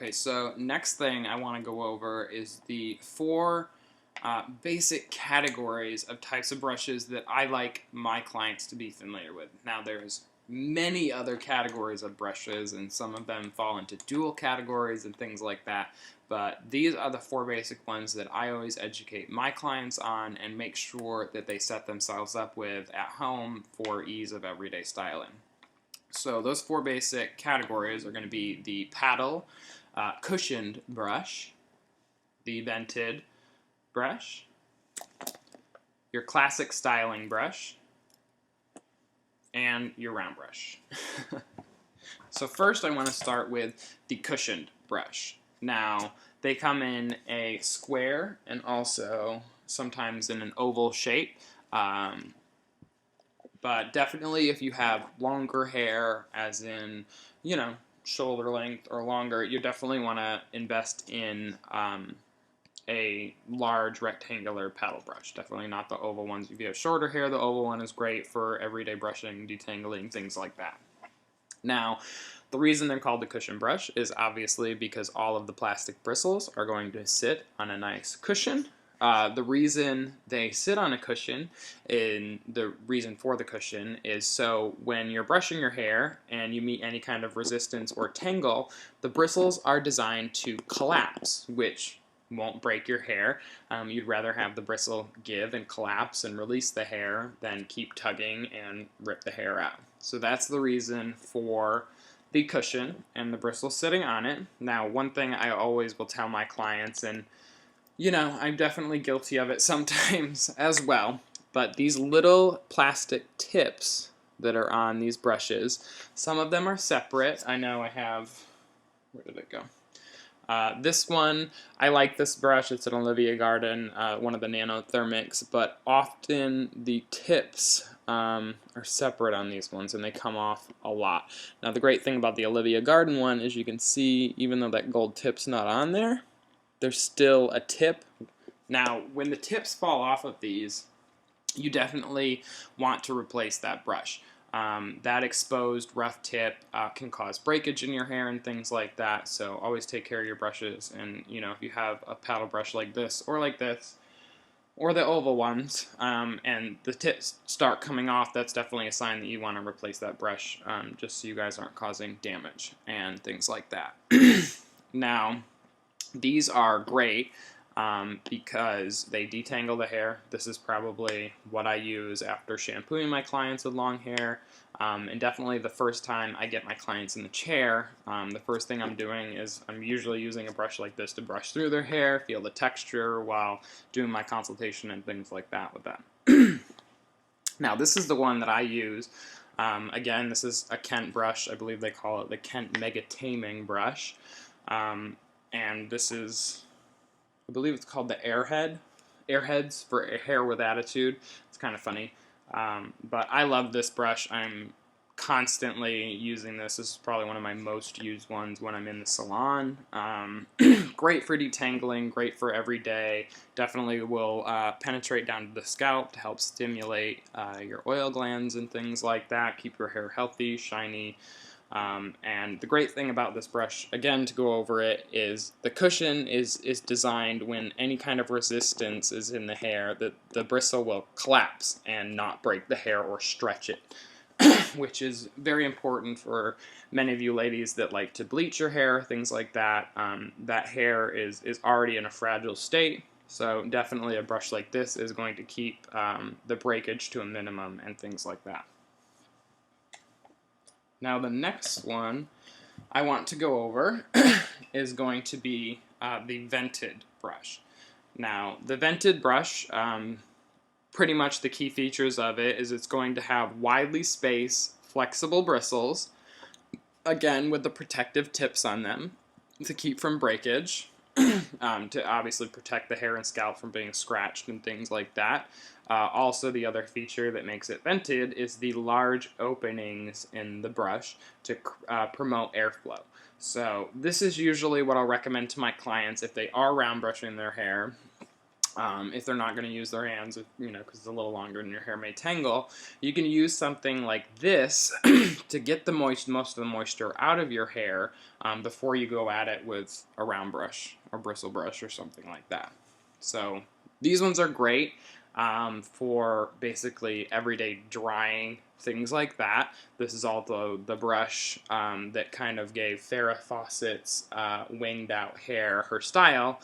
Okay, so next thing I want to go over is the four basic categories of types of brushes that I like my clients to be familiar with. Now, there's many other categories of brushes, and some of them fall into dual categories and things like that, but these are the four basic ones that I always educate my clients on and make sure that they set themselves up with at home for ease of everyday styling. So those four basic categories are going to be the paddle, cushioned brush, the vented brush, your classic styling brush, and your round brush. So first I want to start with the cushioned brush. Now, they come in a square and also sometimes in an oval shape. But definitely if you have longer hair, as in, shoulder length or longer, you definitely want to invest in a large rectangular paddle brush. Definitely not the oval ones. If you have shorter hair, the oval one is great for everyday brushing, detangling, things like that. Now, the reason they're called the cushion brush is obviously because all of the plastic bristles are going to sit on a nice cushion. The reason they sit on a cushion, and the reason for the cushion, is so when you're brushing your hair and you meet any kind of resistance or tangle, the bristles are designed to collapse, which won't break your hair. You'd rather have the bristle give and collapse and release the hair than keep tugging and rip the hair out. So that's the reason for the cushion and the bristle sitting on it. Now, one thing I always will tell my clients, and I'm definitely guilty of it sometimes as well, but these little plastic tips that are on these brushes, some of them are separate. I know I have, where did it go? This one, I like this brush. It's an Olivia Garden, one of the nanothermics, but often the tips are separate on these ones, and they come off a lot. Now, the great thing about the Olivia Garden one is you can see, even though that gold tip's not on there, there's still a tip. Now, when the tips fall off of these, you definitely want to replace that brush. That exposed rough tip can cause breakage in your hair and things like that, so always take care of your brushes. And if you have a paddle brush like this, or the oval ones, and the tips start coming off, that's definitely a sign that you want to replace that brush, just so you guys aren't causing damage and things like that. Now, these are great because they detangle the hair. This is probably what I use after shampooing my clients with long hair. And definitely the first time I get my clients in the chair, the first thing I'm doing is I'm usually using a brush like this to brush through their hair, feel the texture while doing my consultation and things like that with them. Now, this is the one that I use. Again, this is a Kent brush. I believe they call it the Kent Mega Taming brush. And this is, I believe it's called the Airheads for hair with attitude. It's kind of funny. But I love this brush. I'm constantly using this. This is probably one of my most used ones when I'm in the salon. Great for detangling, great for every day. Definitely will penetrate down to the scalp to help stimulate your oil glands and things like that. Keep your hair healthy, shiny. And the great thing about this brush, again, to go over it, is the cushion is designed when any kind of resistance is in the hair, that the bristle will collapse and not break the hair or stretch it, which is very important for many of you ladies that like to bleach your hair, things like that. That hair is already in a fragile state, so definitely a brush like this is going to keep the breakage to a minimum and things like that. Now, the next one I want to go over is going to be the vented brush. Now, the vented brush, pretty much the key features of it is it's going to have widely spaced, flexible bristles, again with the protective tips on them to keep from breakage, to obviously protect the hair and scalp from being scratched and things like that. Also, the other feature that makes it vented is the large openings in the brush to promote airflow. So this is usually what I'll recommend to my clients if they are round brushing their hair. If they're not going to use their hands, because it's a little longer and your hair may tangle, you can use something like this to get the most of the moisture out of your hair before you go at it with a round brush or bristle brush or something like that. So these ones are great for basically everyday drying, things like that. This is also the brush that kind of gave Farrah Fawcett's winged out hair her style.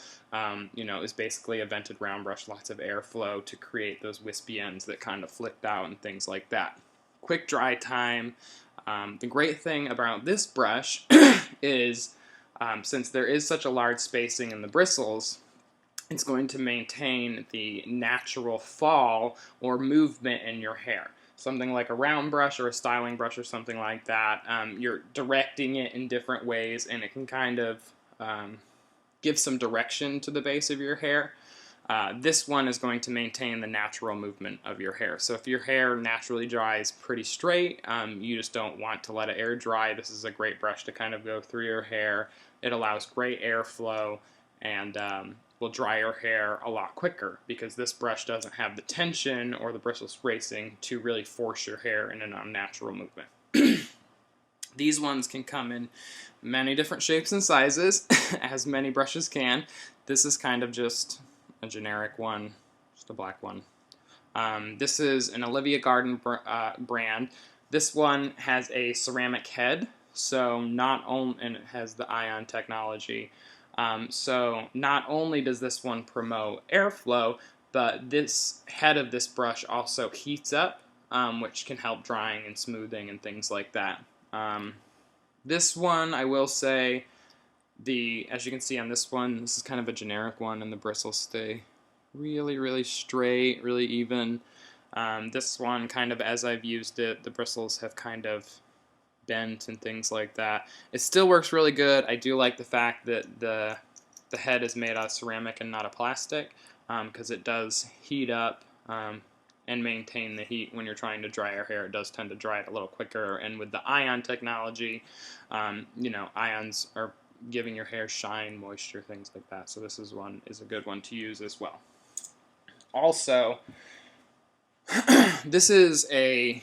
Is basically a vented round brush, lots of airflow to create those wispy ends that kind of flicked out and things like that. Quick dry time. The great thing about this brush is since there is such a large spacing in the bristles, it's going to maintain the natural fall or movement in your hair. Something like a round brush or a styling brush or something like that, you're directing it in different ways, and it can kind of give some direction to the base of your hair. This one is going to maintain the natural movement of your hair. So if your hair naturally dries pretty straight, you just don't want to let it air dry, this is a great brush to kind of go through your hair. It allows great airflow and will dry your hair a lot quicker because this brush doesn't have the tension or the bristle spacing to really force your hair in an unnatural movement. These ones can come in many different shapes and sizes, as many brushes can. This is kind of just a generic one, just a black one. This is an Olivia Garden brand. This one has a ceramic head, so not only, and it has the ion technology. So not only does this one promote airflow, but this head of this brush also heats up, which can help drying and smoothing and things like that. This one, I will say, as you can see on this one, this is kind of a generic one, and the bristles stay really, really straight, really even. This one, kind of as I've used it, the bristles have kind of bent and things like that. It still works really good. I do like the fact that the head is made out of ceramic and not a plastic, because it does heat up and maintain the heat when you're trying to dry your hair. It does tend to dry it a little quicker, and with the ion technology, ions are giving your hair shine, moisture, things like that. So this is a good one to use as well. Also, this is a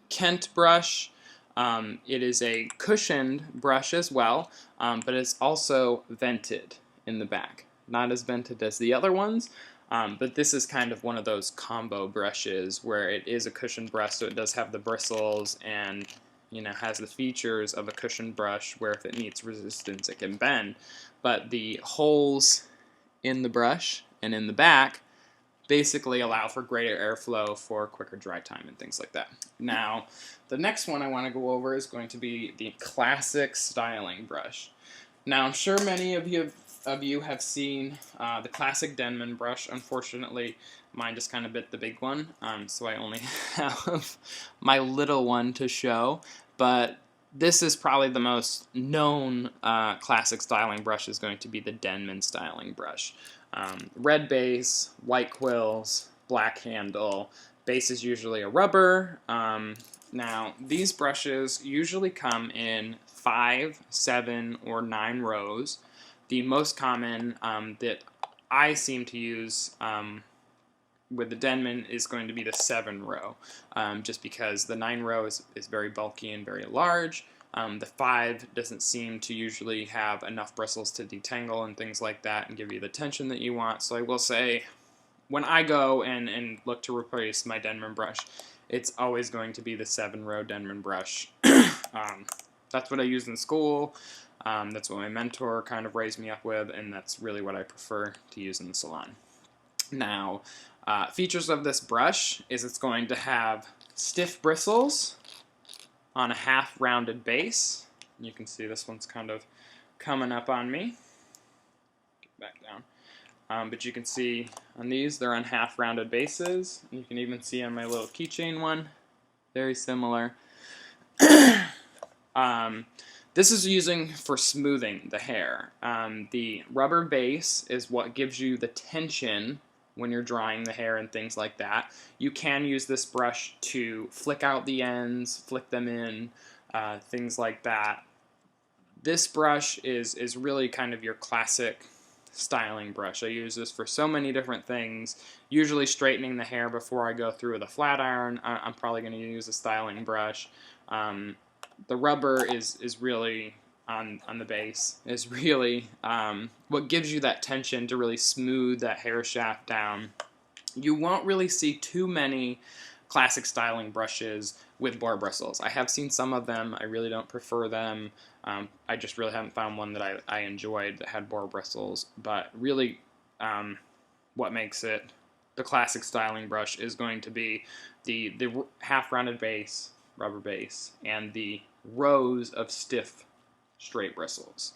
Kent brush. It is a cushioned brush as well, but it's also vented in the back. Not as vented as the other ones, but this is kind of one of those combo brushes where it is a cushioned brush, so it does have the bristles and has the features of a cushioned brush where if it meets resistance it can bend. But the holes in the brush and in the back basically allow for greater airflow for quicker dry time and things like that. Now, the next one I want to go over is going to be the classic styling brush. Now, I'm sure many of you have seen the classic Denman brush. Unfortunately, mine just kind of bit the big one, so I only have my little one to show. But this is probably the most known classic styling brush is going to be the Denman styling brush. Red base, white quills, black handle. Base is usually a rubber. Now, these brushes usually come in 5, 7, or 9 rows. The most common that I seem to use with the Denman is going to be the 7 row, just because the 9 row is very bulky and very large. The 5 doesn't seem to usually have enough bristles to detangle and things like that and give you the tension that you want. So I will say, when I go and look to replace my Denman brush, it's always going to be the 7 row Denman brush. That's what I use in school. That's what my mentor kind of raised me up with, and that's really what I prefer to use in the salon. Now, features of this brush is it's going to have stiff bristles on a half rounded base. You can see this one's kind of coming up on me. Get back down. But you can see on these, they're on half rounded bases. You can even see on my little keychain one, very similar. This is using for smoothing the hair. The rubber base is what gives you the tension when you're drying the hair and things like that. You can use this brush to flick out the ends, flick them in, things like that. This brush is really kind of your classic styling brush. I use this for so many different things, usually straightening the hair before I go through with a flat iron. I'm probably going to use a styling brush. The rubber is really on the base, is really what gives you that tension to really smooth that hair shaft down. You won't really see too many classic styling brushes with boar bristles. I have seen some of them. I really don't prefer them. I just really haven't found one that I enjoyed that had boar bristles. But really, what makes it the classic styling brush is going to be the half-rounded base, rubber base, and the rows of stiff, straight bristles.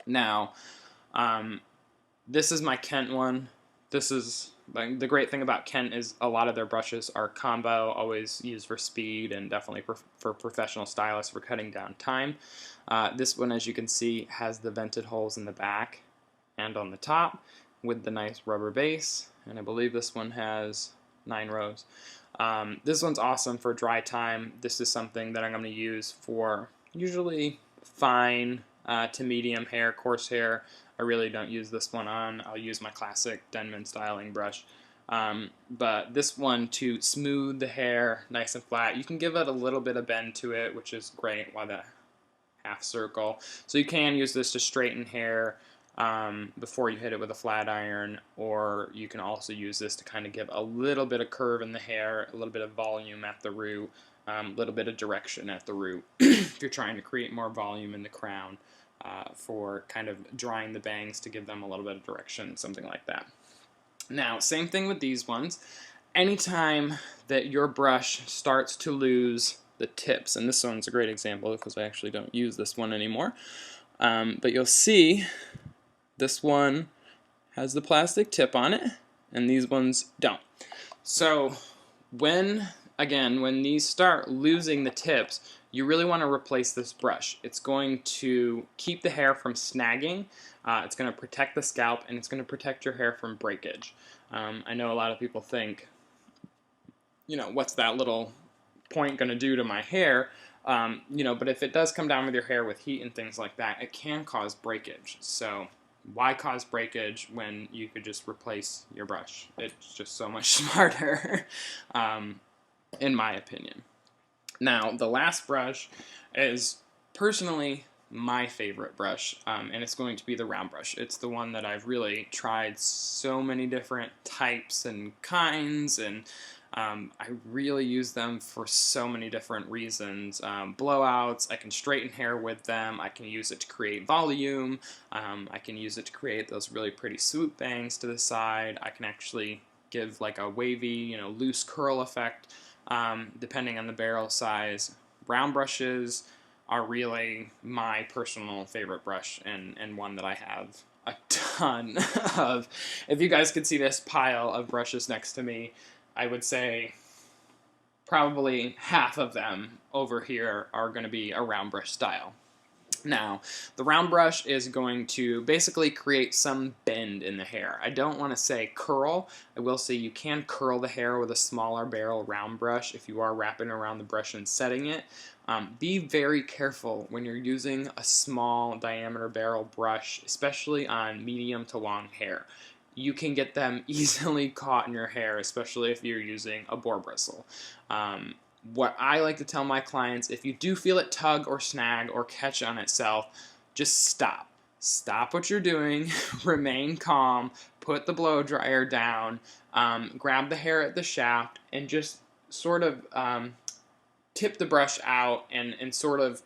Now, this is my Kent one. This is the great thing about Kent is a lot of their brushes are combo, always used for speed and definitely for professional stylists for cutting down time. This one, as you can see, has the vented holes in the back and on the top with the nice rubber base, and I believe this one has 9 rows. This one's awesome for dry time. This is something that I'm going to use for usually fine to medium hair, coarse hair. I really don't use this one on. I'll use my classic Denman styling brush. But this one to smooth the hair nice and flat. You can give it a little bit of bend to it, which is great, while the half circle. So you can use this to straighten hair before you hit it with a flat iron, or you can also use this to kind of give a little bit of curve in the hair, a little bit of volume at the root, a little bit of direction at the root if you're trying to create more volume in the crown. For kind of drying the bangs to give them a little bit of direction, something like that. Now, same thing with these ones. Anytime that your brush starts to lose the tips, and this one's a great example because I actually don't use this one anymore, but you'll see this one has the plastic tip on it, and these ones don't. So when these start losing the tips, you really want to replace this brush. It's going to keep the hair from snagging, it's going to protect the scalp, and it's going to protect your hair from breakage. I know a lot of people think, you know, what's that little point going to do to my hair? You know, but if it does come down with your hair with heat and things like that, it can cause breakage. So why cause breakage when you could just replace your brush? It's just so much smarter, in my opinion. Now, the last brush is personally my favorite brush, and it's going to be the round brush. It's the one that I've really tried so many different types and kinds, and I really use them for so many different reasons. Blowouts, I can straighten hair with them, I can use it to create volume, I can use it to create those really pretty swoop bangs to the side, I can actually give like a wavy, you know, loose curl effect. Depending on the barrel size. Round brushes are really my personal favorite brush, and one that I have a ton of. If you guys could see this pile of brushes next to me, I would say probably half of them over here are going to be a round brush style. Now, the round brush is going to basically create some bend in the hair. I don't want to say curl. I will say you can curl the hair with a smaller barrel round brush if you are wrapping around the brush and setting it. Be very careful when you're using a small diameter barrel brush, especially on medium to long hair. You can get them easily caught in your hair, especially if you're using a boar bristle. What I like to tell my clients, if you do feel it tug or snag or catch on itself, just stop. Stop what you're doing, remain calm, put the blow dryer down, grab the hair at the shaft, and just sort of tip the brush out and sort of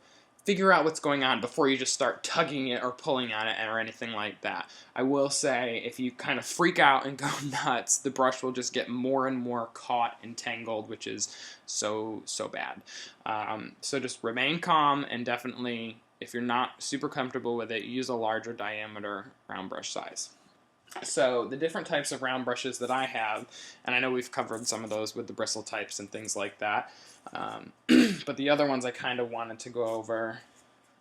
figure out what's going on before you just start tugging it or pulling on it or anything like that. I will say, if you kind of freak out and go nuts, the brush will just get more and more caught and tangled, which is so bad. So just remain calm, and definitely, if you're not super comfortable with it, use a larger diameter round brush size. So the different types of round brushes that I have, and I know we've covered some of those with the bristle types and things like that, but the other ones I kind of wanted to go over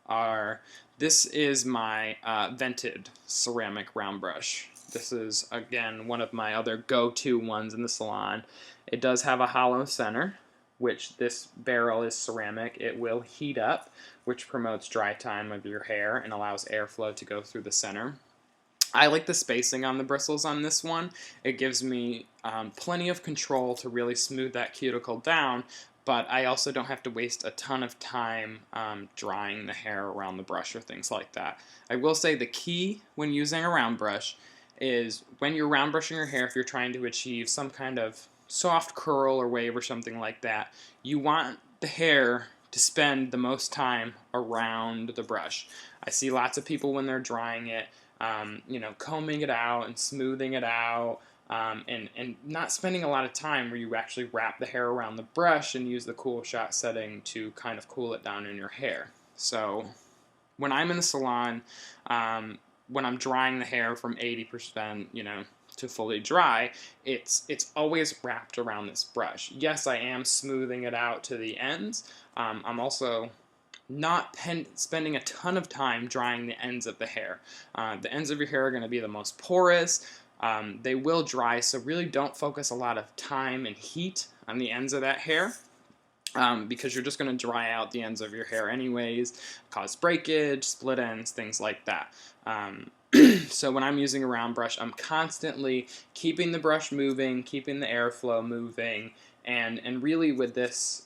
are, this is my vented ceramic round brush. This is, again, one of my other go-to ones in the salon. It does have a hollow center, which this barrel is ceramic. It will heat up, which promotes dry time of your hair and allows airflow to go through the center. I like the spacing on the bristles on this one. It gives me plenty of control to really smooth that cuticle down, but I also don't have to waste a ton of time drying the hair around the brush or things like that. I will say the key when using a round brush is when you're round brushing your hair, if you're trying to achieve some kind of soft curl or wave or something like that, you want the hair to spend the most time around the brush. I see lots of people when they're drying it, combing it out and smoothing it out, and not spending a lot of time where you actually wrap the hair around the brush and use the cool shot setting to kind of cool it down in your hair. So when I'm in the salon, when I'm drying the hair from 80%, to fully dry, it's always wrapped around this brush. Yes, I am smoothing it out to the ends. I'm also not spending a ton of time drying the ends of the hair. The ends of your hair are going to be the most porous. They will dry, so really don't focus a lot of time and heat on the ends of that hair. Because you're just going to dry out the ends of your hair anyways, cause breakage, split ends, things like that. So when I'm using a round brush, I'm constantly keeping the brush moving, keeping the airflow moving, and really with this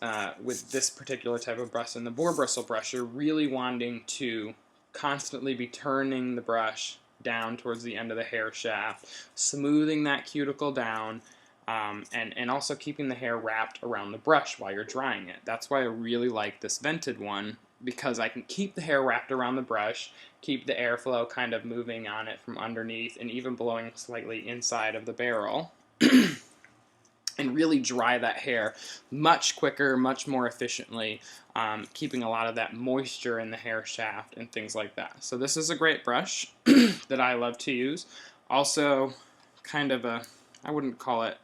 particular type of brush and the boar bristle brush, you're really wanting to constantly be turning the brush down towards the end of the hair shaft, smoothing that cuticle down, and also keeping the hair wrapped around the brush while you're drying it. That's why I really like this vented one, because I can keep the hair wrapped around the brush, keep the airflow kind of moving on it from underneath, and even blowing slightly inside of the barrel, and really dry that hair much quicker, much more efficiently, keeping a lot of that moisture in the hair shaft and things like that. So this is a great brush that I love to use. Also, kind of I wouldn't call it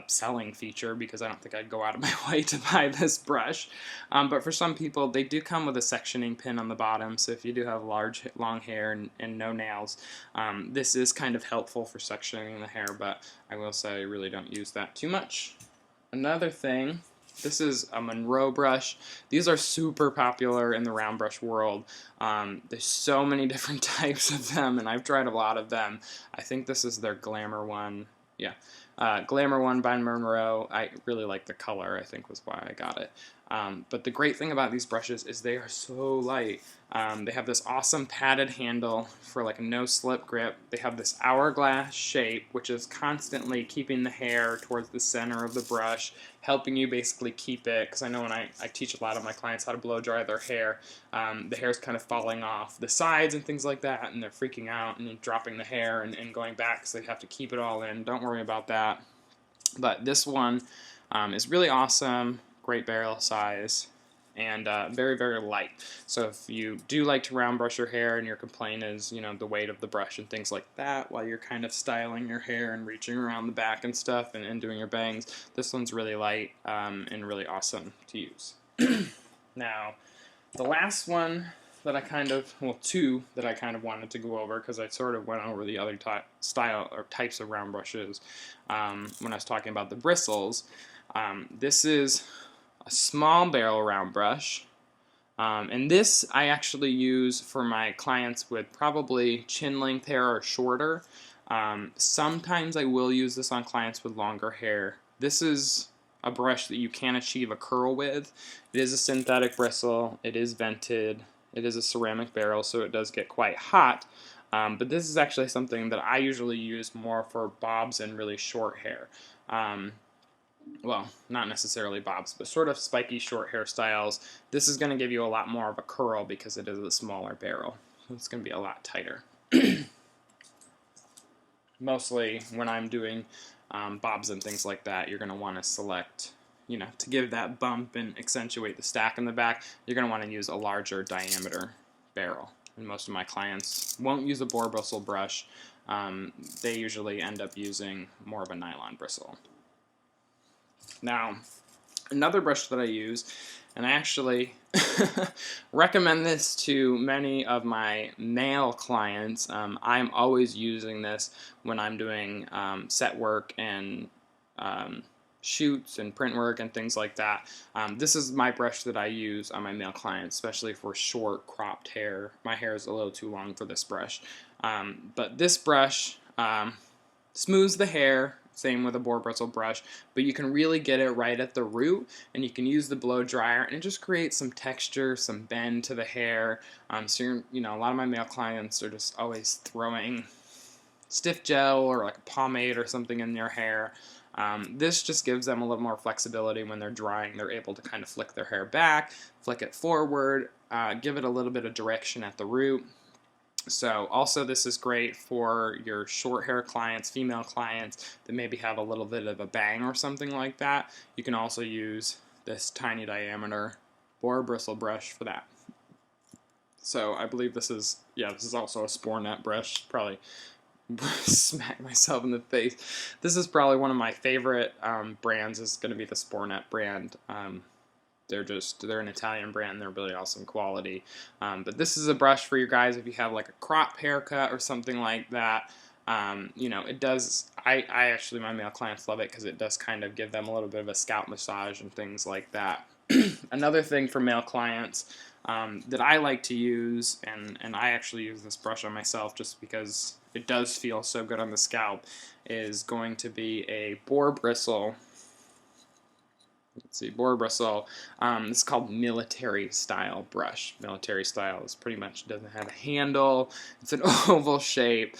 selling feature, because I don't think I'd go out of my way to buy this brush, but for some people they do come with a sectioning pin on the bottom, so if you do have long hair and no nails, this is kind of helpful for sectioning the hair, but I will say I really don't use that too much. Another thing, this is a Monroe brush. These are super popular in the round brush world. There's so many different types of them, and I've tried a lot of them. I think this is their Glamour one. Yeah. Glamour one by Monroe. I really like the color, I think was why I got it. But the great thing about these brushes is they are so light. They have this awesome padded handle for like a no slip grip. They have this hourglass shape, which is constantly keeping the hair towards the center of the brush, helping you basically keep it, because I know when I teach a lot of my clients how to blow dry their hair, the hair's kind of falling off the sides and things like that, and they're freaking out and dropping the hair and going back because they have to keep it all in. Don't worry about that. But this one is really awesome, great barrel size, and very, very light. So if you do like to round brush your hair and your complaint is, the weight of the brush and things like that while you're kind of styling your hair and reaching around the back and stuff and doing your bangs, this one's really light and really awesome to use. Now, the last one that I two that I kind of wanted to go over, because I sort of went over the other style or types of round brushes when I was talking about the bristles. This is a small barrel round brush, and this I actually use for my clients with probably chin length hair or shorter. Sometimes I will use this on clients with longer hair. This is a brush that you can achieve a curl with. It is a synthetic bristle, it is vented, it is a ceramic barrel, so it does get quite hot, but this is actually something that I usually use more for bobs and really short hair. Well, not necessarily bobs, but sort of spiky short hairstyles. This is going to give you a lot more of a curl because it is a smaller barrel. So it's going to be a lot tighter. Mostly when I'm doing bobs and things like that, you're going to want to select, to give that bump and accentuate the stack in the back, you're going to want to use a larger diameter barrel. And most of my clients won't use a boar bristle brush. They usually end up using more of a nylon bristle. Now, another brush that I use, and I actually recommend this to many of my male clients. I'm always using this when I'm doing set work and shoots and print work and things like that. This is my brush that I use on my male clients, especially for short cropped hair. My hair is a little too long for this brush. But this brush smooths the hair, same with a boar bristle brush, but you can really get it right at the root, and you can use the blow dryer, and it just creates some texture, some bend to the hair. So a lot of my male clients are just always throwing stiff gel or like a pomade or something in their hair. This just gives them a little more flexibility when they're drying. They're able to kind of flick their hair back, flick it forward, give it a little bit of direction at the root. So also this is great for your short hair clients, female clients that maybe have a little bit of a bang or something like that. You can also use this tiny diameter boar bristle brush for that. So I believe this is also a spore net brush. Probably smack myself in the face. This is probably one of my favorite brands. Is going to be the Spore Net brand. They're an Italian brand. They're really awesome quality. But this is a brush for you guys if you have like a crop haircut or something like that. It does. I actually, my male clients love it because it does kind of give them a little bit of a scalp massage and things like that. Another thing for male clients that I like to use, and I actually use this brush on myself just because it does feel so good on the scalp, is going to be a boar bristle. Let's see, boar bristle. This is called military style brush. Military style is pretty much doesn't have a handle. It's an oval shape.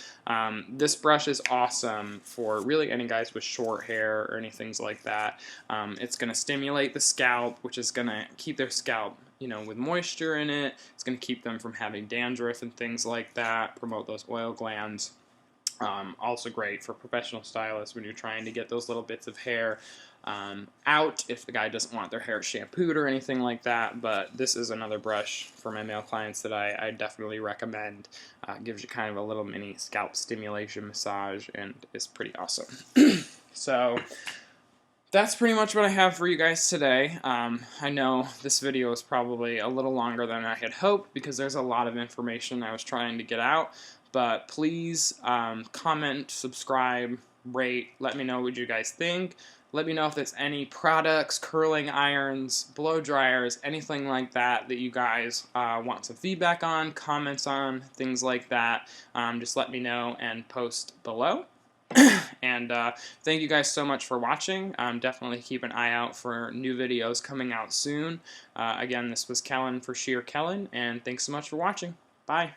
This brush is awesome for really any guys with short hair or anything like that. It's going to stimulate the scalp, which is going to keep their scalp, with moisture in it. It's going to keep them from having dandruff and things like that. Promote those oil glands. Also great for professional stylists when you're trying to get those little bits of hair out if the guy doesn't want their hair shampooed or anything like that. But this is another brush for my male clients that I definitely recommend. Gives you kind of a little mini scalp stimulation massage and is pretty awesome. So that's pretty much what I have for you guys today. I know this video is probably a little longer than I had hoped because there's a lot of information I was trying to get out. But please comment, subscribe, rate, let me know what you guys think. Let me know if there's any products, curling irons, blow dryers, anything like that that you guys want some feedback on, comments on, things like that. Just let me know and post below. And thank you guys so much for watching. Definitely keep an eye out for new videos coming out soon. Again, this was Kellen for Sheer Kellen, and thanks so much for watching. Bye.